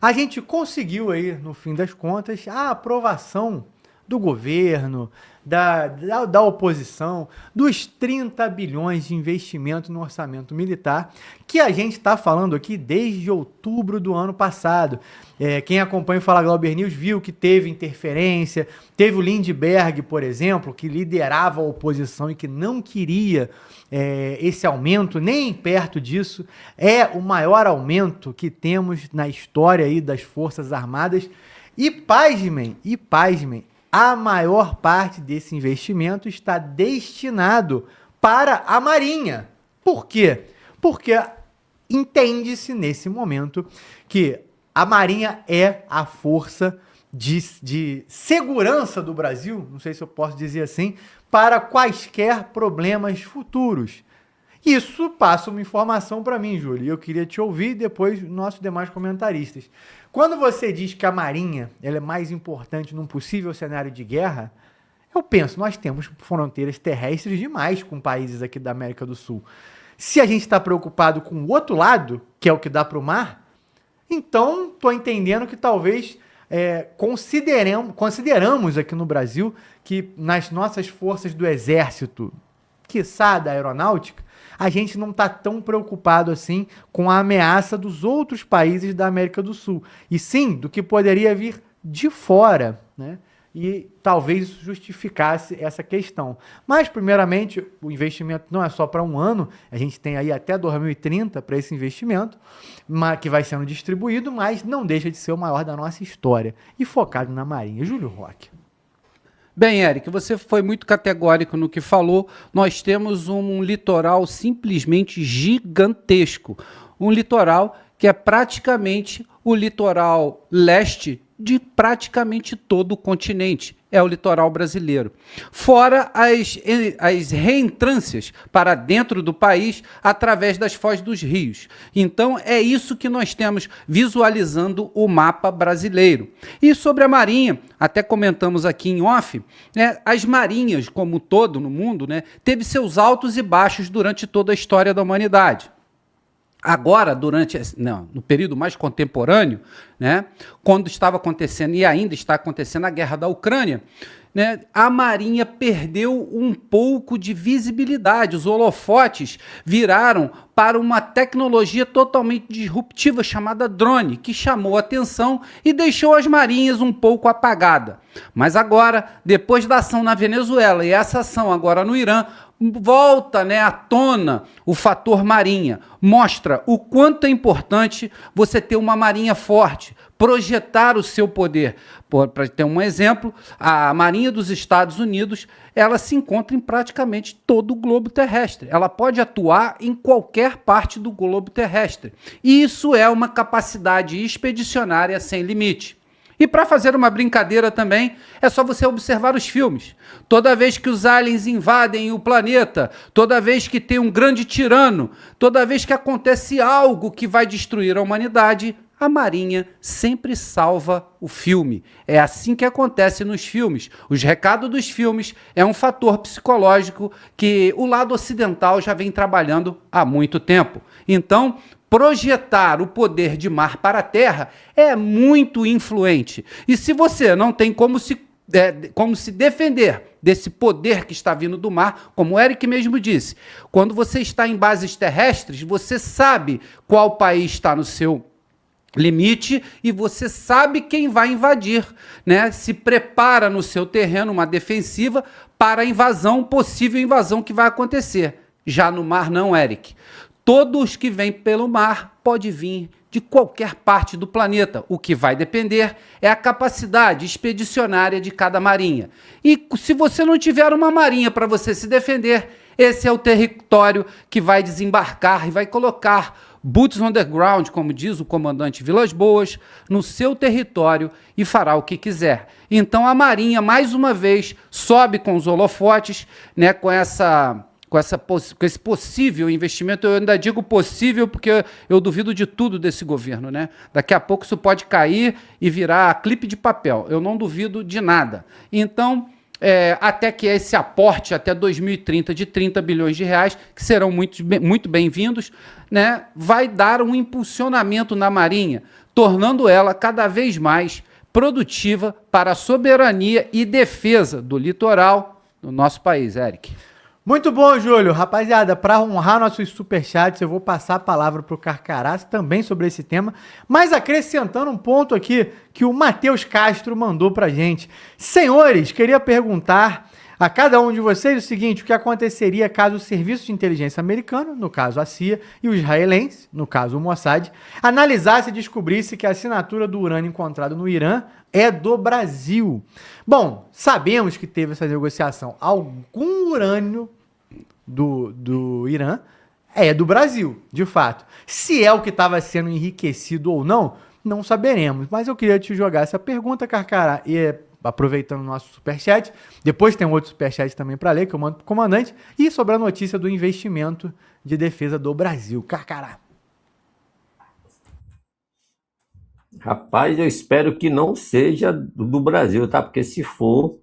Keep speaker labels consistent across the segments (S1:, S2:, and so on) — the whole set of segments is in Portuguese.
S1: A gente conseguiu aí, no fim das contas, a aprovação do governo, da oposição, dos 30 bilhões de investimento no orçamento militar, que a gente está falando aqui desde outubro do ano passado. Quem acompanha o Fala Glauber News viu que teve interferência, teve o Lindbergh, por exemplo, que liderava a oposição e que não queria esse aumento, nem perto disso. É o maior aumento que temos na história aí das Forças Armadas. E pasmem, a maior parte desse investimento está destinado para a Marinha. Por quê? Porque entende-se nesse momento que a Marinha é a força de segurança do Brasil, não sei se eu posso dizer assim, para quaisquer problemas futuros. Isso passa uma informação para mim, Júlio, e eu queria te ouvir depois nossos demais comentaristas. Quando você diz que a Marinha ela é mais importante num possível cenário de guerra, eu penso, nós temos fronteiras terrestres demais com países aqui da América do Sul. Se a gente está preocupado com o outro lado, que é o que dá para o mar, então estou entendendo que talvez consideramos aqui no Brasil que nas nossas forças do Exército, quiçá da Aeronáutica, a gente não está tão preocupado assim com a ameaça dos outros países da América do Sul, e sim do que poderia vir de fora, né? E talvez isso justificasse essa questão. Mas, primeiramente, o investimento não é só para um ano, a gente tem aí até 2030 para esse investimento, que vai sendo distribuído, mas não deixa de ser o maior da nossa história, e focado na Marinha. Júlio Roque.
S2: Bem, Eric, você foi muito categórico no que falou. Nós temos um litoral simplesmente gigantesco. Um litoral que é praticamente o litoral leste de praticamente todo o continente. É o litoral brasileiro. Fora as reentrâncias para dentro do país através das fozes dos rios. Então, é isso que nós temos visualizando o mapa brasileiro. E sobre a Marinha, até comentamos aqui em off, né, as marinhas, como todo no mundo, né, teve seus altos e baixos durante toda a história da humanidade. Agora, no período mais contemporâneo, né, quando estava acontecendo e ainda está acontecendo a guerra da Ucrânia, né, a Marinha perdeu um pouco de visibilidade. Os holofotes viraram para uma tecnologia totalmente disruptiva chamada drone, que chamou a atenção e deixou as marinhas um pouco apagadas. Mas agora, depois da ação na Venezuela e essa ação agora no Irã, volta, né, à tona o fator marinha. Mostra o quanto é importante você ter uma marinha forte, projetar o seu poder. Para ter um exemplo, a Marinha dos Estados Unidos, ela se encontra em praticamente todo o globo terrestre. Ela pode atuar em qualquer parte do globo terrestre. E isso é uma capacidade expedicionária sem limite. E para fazer uma brincadeira também, é só você observar os filmes. Toda vez que os aliens invadem o planeta, toda vez que tem um grande tirano, toda vez que acontece algo que vai destruir a humanidade, a Marinha sempre salva o filme. É assim que acontece nos filmes. Os recados dos filmes é um fator psicológico que o lado ocidental já vem trabalhando há muito tempo. Então, projetar o poder de mar para a terra é muito influente. E se você não tem como se defender desse poder que está vindo do mar, como o Eric mesmo disse, quando você está em bases terrestres, você sabe qual país está no seu limite e você sabe quem vai invadir, né? Se prepara no seu terreno uma defensiva para a invasão, possível invasão que vai acontecer. Já no mar não, Eric. Todos que vêm pelo mar pode vir de qualquer parte do planeta. O que vai depender é a capacidade expedicionária de cada marinha. E se você não tiver uma marinha para você se defender, esse é o território que vai desembarcar e vai colocar boots on the ground, como diz o comandante Vilas Boas, no seu território e fará o que quiser. Então a Marinha, mais uma vez, sobe com os holofotes, né, com esse possível investimento. Eu ainda digo possível porque eu duvido de tudo desse governo, né? Daqui a pouco isso pode cair e virar clipe de papel. Eu não duvido de nada. Então, até que esse aporte até 2030 de 30 bilhões de reais, que serão muito bem-vindos, né, vai dar um impulsionamento na Marinha. tornando ela cada vez mais produtiva para a soberania e defesa do litoral do nosso país, Eric.
S1: Muito bom, Júlio. Rapaziada, para honrar nossos superchats, eu vou passar a palavra para o Carcarás também sobre esse tema, mas acrescentando um ponto aqui que o Matheus Castro mandou para gente. Senhores, queria perguntar a cada um de vocês o seguinte: o que aconteceria caso o Serviço de Inteligência americano, no caso a CIA, e o israelense, no caso o Mossad, analisasse e descobrisse que a assinatura do urânio encontrado no Irã é do Brasil? Bom, sabemos que teve essa negociação. Algum urânio do Irã é do Brasil, de fato. Se é o que estava sendo enriquecido ou não, não saberemos. Mas eu queria te jogar essa pergunta, Carcará, e aproveitando o nosso superchat. Depois tem um outro superchat também para ler, que eu mando para o comandante. E sobre a notícia do investimento de defesa do Brasil. Carcará.
S3: Rapaz, eu espero que não seja do Brasil, tá? Porque se for,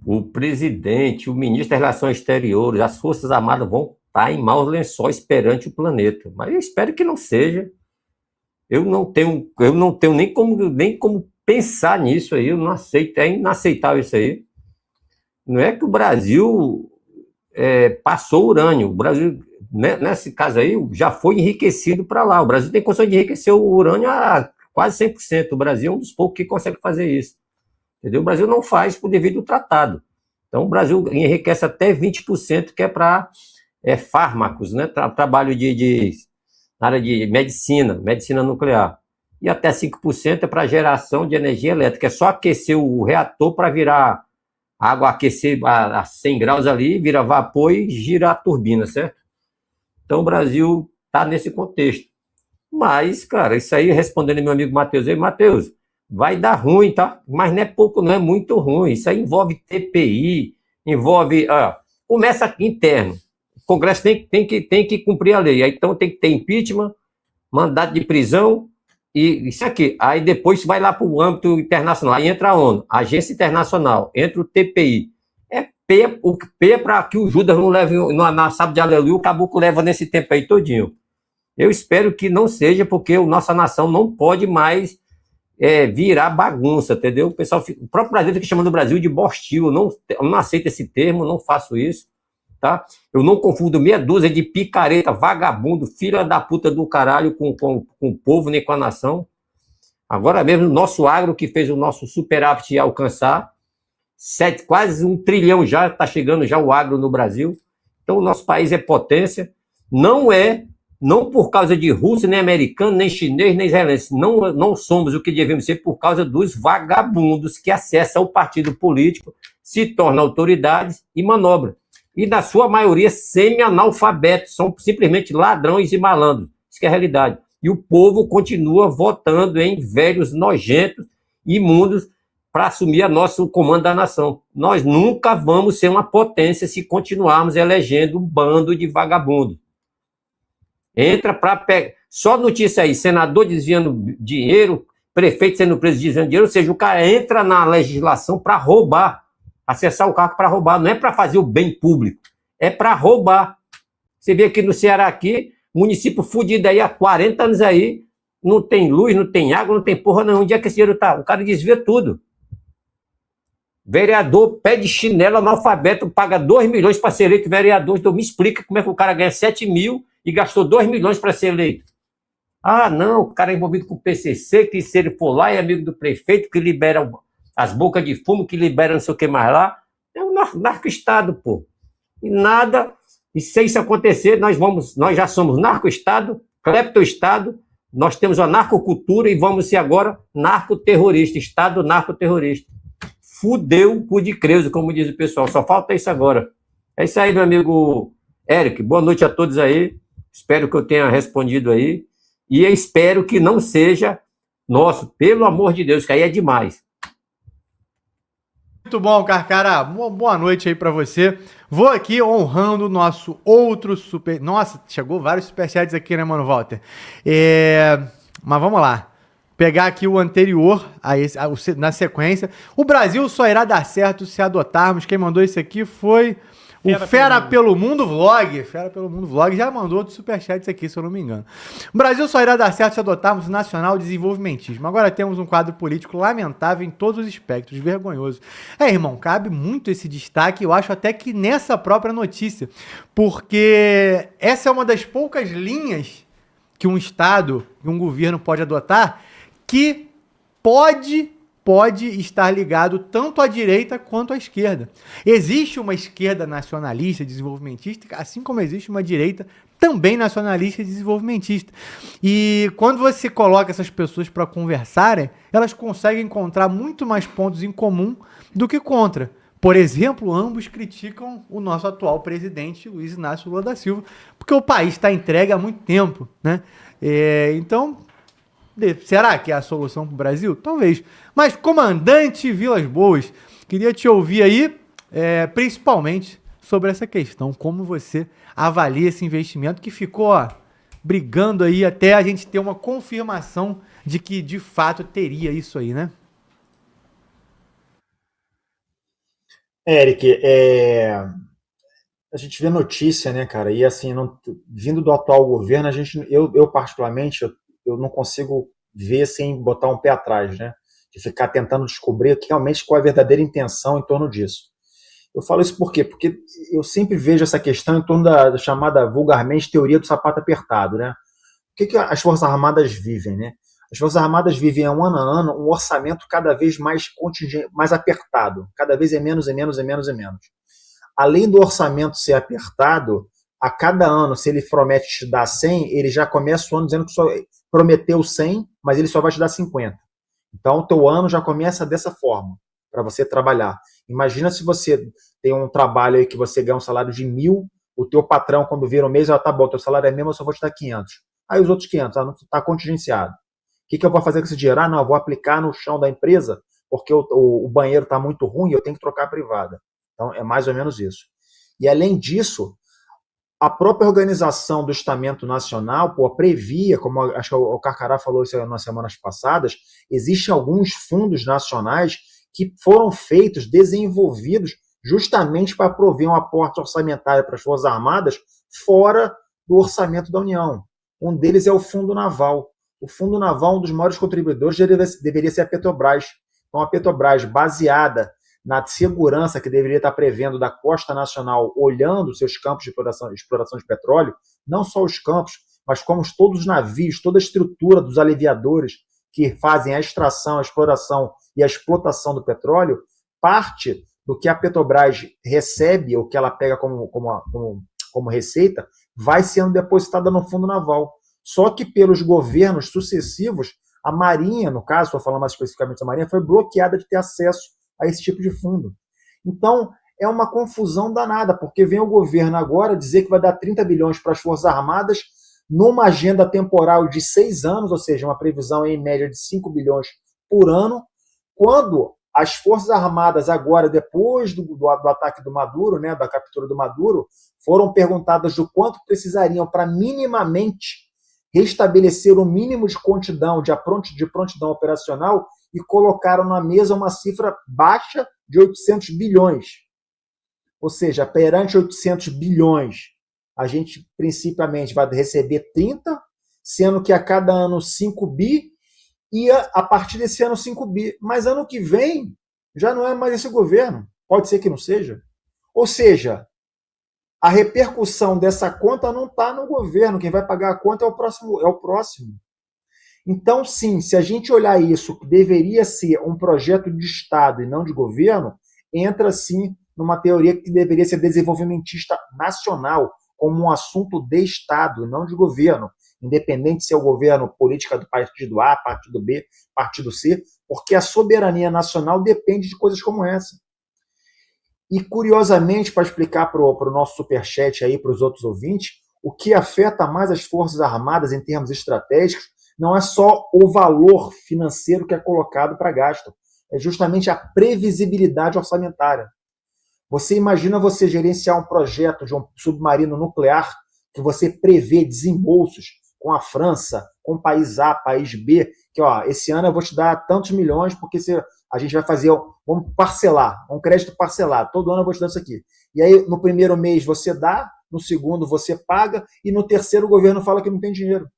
S3: o presidente, o ministro das Relações Exteriores, as Forças Armadas vão estar em maus lençóis perante o planeta. Mas eu espero que não seja. Eu não tenho nem como pensar nisso aí, eu não aceito, é inaceitável isso aí. Não é que o Brasil passou urânio, o Brasil, né, nesse caso aí, já foi enriquecido para lá. O Brasil tem condição de enriquecer o urânio a quase 100%. O Brasil é um dos poucos que consegue fazer isso. Entendeu? O Brasil não faz por devido ao tratado. Então, o Brasil enriquece até 20%, que é para fármacos, né? Trabalho na área de medicina nuclear. E até 5% é para geração de energia elétrica. É só aquecer o reator para virar água, aquecer a 100 graus ali, vira vapor e gira a turbina, certo? Então, o Brasil está nesse contexto. Mas, cara, isso aí, respondendo meu amigo Matheus, Matheus, vai dar ruim, tá? Mas não é pouco, não é muito ruim. Isso aí envolve TPI, envolve... começa aqui interno. O Congresso tem que cumprir a lei. Aí, então, tem que ter impeachment, mandato de prisão, e isso aqui. Aí depois vai lá para o âmbito internacional. Aí entra a ONU, a Agência Internacional, entra o TPI. O P é para que o Judas não leve na sábado de aleluia, o caboclo leva nesse tempo aí todinho. Eu espero que não seja, porque a nossa nação não pode mais virar bagunça, entendeu? O próprio Brasil fica chamando o Brasil de bostil. Eu não aceito esse termo, não faço isso. Tá? Eu não confundo meia dúzia de picareta, vagabundo, filha da puta do caralho com o povo nem com a nação. Agora mesmo, o nosso agro que fez o nosso superávit alcançar quase 1 trilhão já, está chegando já o agro no Brasil. Então, o nosso país é potência. Não por causa de russo, nem americano, nem chinês, nem israelense. Não somos o que devemos ser por causa dos vagabundos que acessam o partido político, se tornam autoridades e manobram. E, na sua maioria, semi-analfabetos, são simplesmente ladrões e malandros. Isso que é a realidade. E o povo continua votando em velhos nojentos, imundos, para assumir o comando da nação. Nós nunca vamos ser uma potência se continuarmos elegendo um bando de vagabundos. Entra para pegar... Só notícia aí, senador desviando dinheiro, prefeito sendo preso desviando dinheiro, ou seja, o cara entra na legislação para roubar. Acessar o cargo para roubar, não é para fazer o bem público, é para roubar. Você vê aqui no Ceará, município fudido aí há 40 anos aí, não tem luz, não tem água, não tem porra nenhuma. Onde é que esse dinheiro tá? O cara desvia tudo. Vereador pede chinelo analfabeto, paga 2 milhões para ser eleito vereador. Então me explica como é que o cara ganha 7 mil e gastou 2 milhões para ser eleito. Ah, não, o cara é envolvido com o PCC, que se ele for lá é amigo do prefeito, que libera as bocas de fumo, que libera não sei o que mais lá. É um narco-estado, pô. E nada, e se isso acontecer, nós já somos narco-estado, clepto-estado, nós temos a narcocultura e vamos ser agora narcoterrorista, estado narcoterrorista. Fudeu o cu de Creuso, como diz o pessoal, só falta isso agora. É isso aí, meu amigo Eric, boa noite a todos aí, espero que eu tenha respondido aí, e eu espero que não seja nosso, pelo amor de Deus, que aí é demais.
S1: Muito bom, Carcará. Boa noite aí pra você. Vou aqui honrando o nosso outro super... Nossa, chegou vários superchats aqui, né, mano, Walter? Mas vamos lá. Pegar aqui o anterior, na sequência. O Brasil só irá dar certo se adotarmos. Quem mandou isso aqui foi O Fera pelo Mundo Vlog. Fera pelo Mundo Vlog já mandou outro superchat aqui, se eu não me engano. O Brasil só irá dar certo se adotarmos o nacional desenvolvimentismo. Agora temos um quadro político lamentável em todos os espectros, vergonhoso. Irmão, cabe muito esse destaque, eu acho até que nessa própria notícia, porque essa é uma das poucas linhas que um Estado, que um governo pode adotar, que pode estar ligado tanto à direita quanto à esquerda. Existe uma esquerda nacionalista, desenvolvimentista, assim como existe uma direita também nacionalista e desenvolvimentista. E quando você coloca essas pessoas para conversarem, elas conseguem encontrar muito mais pontos em comum do que contra. Por exemplo, ambos criticam o nosso atual presidente, Luiz Inácio Lula da Silva, porque o país está entregue há muito tempo, né? Então, será que é a solução para o Brasil? Talvez. Mas, comandante Vilas Boas, queria te ouvir aí, principalmente sobre essa questão. Como você avalia esse investimento que ficou brigando aí até a gente ter uma confirmação de que, de fato, teria isso aí, né?
S4: Eric, a gente vê notícia, né, cara, e assim, vindo do atual governo, eu particularmente, eu não consigo ver sem botar um pé atrás, né, de ficar tentando descobrir realmente qual é a verdadeira intenção em torno disso. Eu falo isso por quê? Porque eu sempre vejo essa questão em torno da chamada vulgarmente teoria do sapato apertado, né? O que as Forças Armadas vivem, né? As Forças Armadas vivem ano a ano um orçamento cada vez mais mais apertado, cada vez é menos e menos e menos e menos. Além do orçamento ser apertado, a cada ano, se ele promete te dar 100, ele já começa o ano dizendo que só prometeu 100, mas ele só vai te dar 50. Então, o teu ano já começa dessa forma, para você trabalhar. Imagina se você tem um trabalho aí que você ganha um salário de 1.000, o teu patrão, quando vira o mês, tá bom, teu salário é mesmo, eu só vou te dar 500. Aí os outros 500, não está contingenciado. O que eu vou fazer com esse dinheiro? Não, eu vou aplicar no chão da empresa, porque o banheiro está muito ruim e eu tenho que trocar a privada. Então, é mais ou menos isso. E, além disso, a própria organização do Estamento Nacional previa, como acho que o Carcará falou isso nas semanas passadas, existem alguns fundos nacionais que foram feitos, desenvolvidos, justamente para prover um aporte orçamentário para as Forças Armadas fora do orçamento da União. Um deles é o Fundo Naval. O Fundo Naval, um dos maiores contribuidores, deveria ser a Petrobras. Então, a Petrobras, baseada na segurança que deveria estar prevendo da costa nacional, olhando seus campos de exploração de petróleo, não só os campos, mas como todos os navios, toda a estrutura dos aliviadores que fazem a extração, a exploração e a explotação do petróleo, parte do que a Petrobras recebe, ou que ela pega como receita, vai sendo depositada no Fundo Naval. Só que pelos governos sucessivos, a Marinha, no caso, estou falando mais especificamente da Marinha, foi bloqueada de ter acesso a esse tipo de fundo. Então, é uma confusão danada, porque vem o governo agora dizer que vai dar 30 bilhões para as Forças Armadas numa agenda temporal de 6 anos, ou seja, uma previsão em média de 5 bilhões por ano, quando as Forças Armadas agora, depois do ataque do Maduro, né, da captura do Maduro, foram perguntadas do quanto precisariam para minimamente restabelecer o mínimo de prontidão, de prontidão operacional, e colocaram na mesa uma cifra baixa de 800 bilhões. Ou seja, perante 800 bilhões, a gente principalmente vai receber 30, sendo que a cada ano 5 bi, e a partir desse ano 5 bi. Mas ano que vem já não é mais esse governo. Pode ser que não seja. Ou seja, a repercussão dessa conta não está no governo. Quem vai pagar a conta é o próximo. Então, sim, se a gente olhar isso, que deveria ser um projeto de Estado e não de governo, entra, sim, numa teoria que deveria ser desenvolvimentista nacional, como um assunto de Estado e não de governo, independente se é o governo política do partido A, partido B, partido C, porque a soberania nacional depende de coisas como essa. E, curiosamente, para explicar para o nosso superchat aí, para os outros ouvintes, o que afeta mais as Forças Armadas em termos estratégicos não é só o valor financeiro que é colocado para gasto, é justamente a previsibilidade orçamentária. Você imagina você gerenciar um projeto de um submarino nuclear que você prevê desembolsos com a França, com país A, país B, que ó, esse ano eu vou te dar tantos milhões, porque a gente vai fazer, vamos parcelar, um crédito parcelado, todo ano eu vou te dar isso aqui. E aí, no primeiro mês você dá, no segundo você paga, e no terceiro o governo fala que não tem dinheiro.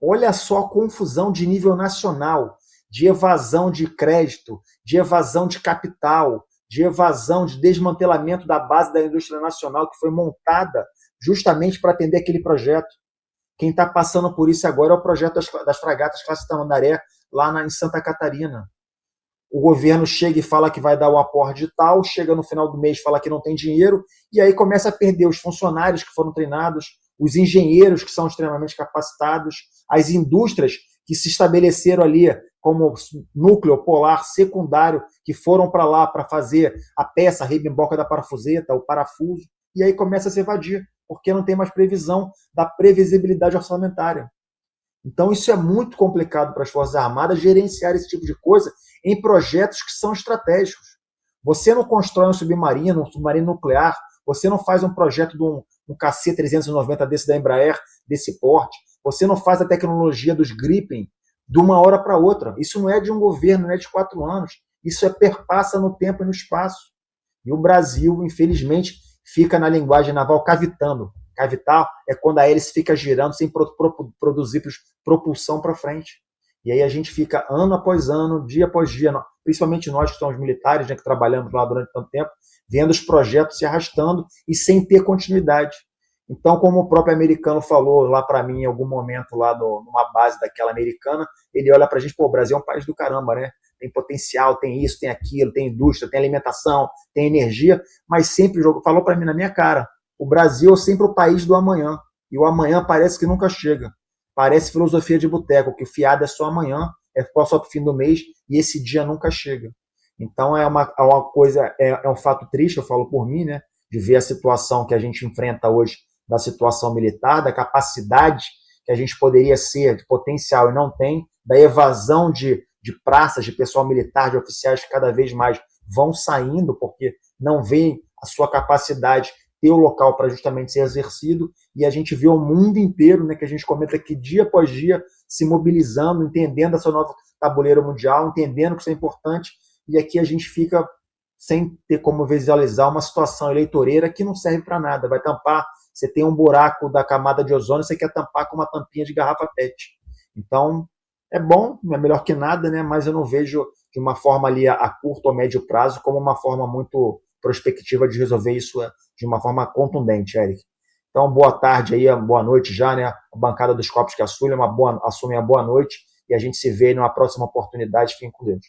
S4: Olha só a confusão de nível nacional, de evasão de crédito, de evasão de capital, de evasão, de desmantelamento da base da indústria nacional que foi montada justamente para atender aquele projeto. Quem está passando por isso agora é o projeto das fragatas Classe Tamandaré, lá em Santa Catarina. O governo chega e fala que vai dar o aporte de tal, chega no final do mês e fala que não tem dinheiro, e aí começa a perder os funcionários que foram treinados, os engenheiros que são extremamente capacitados, as indústrias que se estabeleceram ali como núcleo polar secundário, que foram para lá para fazer a peça, a rebimboca da parafuseta, o parafuso, e aí começa a se evadir, porque não tem mais previsão da previsibilidade orçamentária. Então isso é muito complicado para as Forças Armadas gerenciar esse tipo de coisa em projetos que são estratégicos. Você não constrói um submarino nuclear, você não faz um projeto de um KC-390 desse da Embraer, desse porte, você não faz a tecnologia dos Gripen de uma hora para outra. Isso não é de um governo, não é de 4 anos. Isso perpassa no tempo e no espaço. E o Brasil, infelizmente, fica na linguagem naval cavitando. Cavitar é quando a hélice fica girando sem produzir propulsão para frente. E aí a gente fica ano após ano, dia após dia, principalmente nós que somos militares, né, que trabalhamos lá durante tanto tempo, vendo os projetos se arrastando e sem ter continuidade. Então, como o próprio americano falou lá para mim em algum momento, lá numa base daquela americana, ele olha para a gente, pô, o Brasil é um país do caramba, né? Tem potencial, tem isso, tem aquilo, tem indústria, tem alimentação, tem energia, mas sempre falou para mim na minha cara, o Brasil é sempre o país do amanhã, e o amanhã parece que nunca chega. Parece filosofia de boteco, que o fiado é só amanhã, é só pro fim do mês, e esse dia nunca chega. Então é uma coisa, é um fato triste, eu falo por mim, né, de ver a situação que a gente enfrenta hoje, da situação militar, da capacidade que a gente poderia ser, de potencial e não tem, da evasão de praças, de pessoal militar, de oficiais que cada vez mais vão saindo, porque não veem a sua capacidade ter o local para justamente ser exercido, e a gente vê o mundo inteiro, né, que a gente comenta aqui dia após dia, se mobilizando, entendendo essa nova tabuleiro mundial, entendendo que isso é importante, e aqui a gente fica sem ter como visualizar uma situação eleitoreira que não serve para nada, vai tampar, você tem um buraco da camada de ozônio, você quer tampar com uma tampinha de garrafa PET. Então, é bom, é melhor que nada, né, mas eu não vejo de uma forma ali a curto ou médio prazo como uma forma muito prospectiva de resolver isso de uma forma contundente, Eric. Então, boa tarde aí, boa noite já, né? A bancada dos Copos que assume uma boa noite e a gente se vê numa próxima oportunidade. Fiquem com Deus.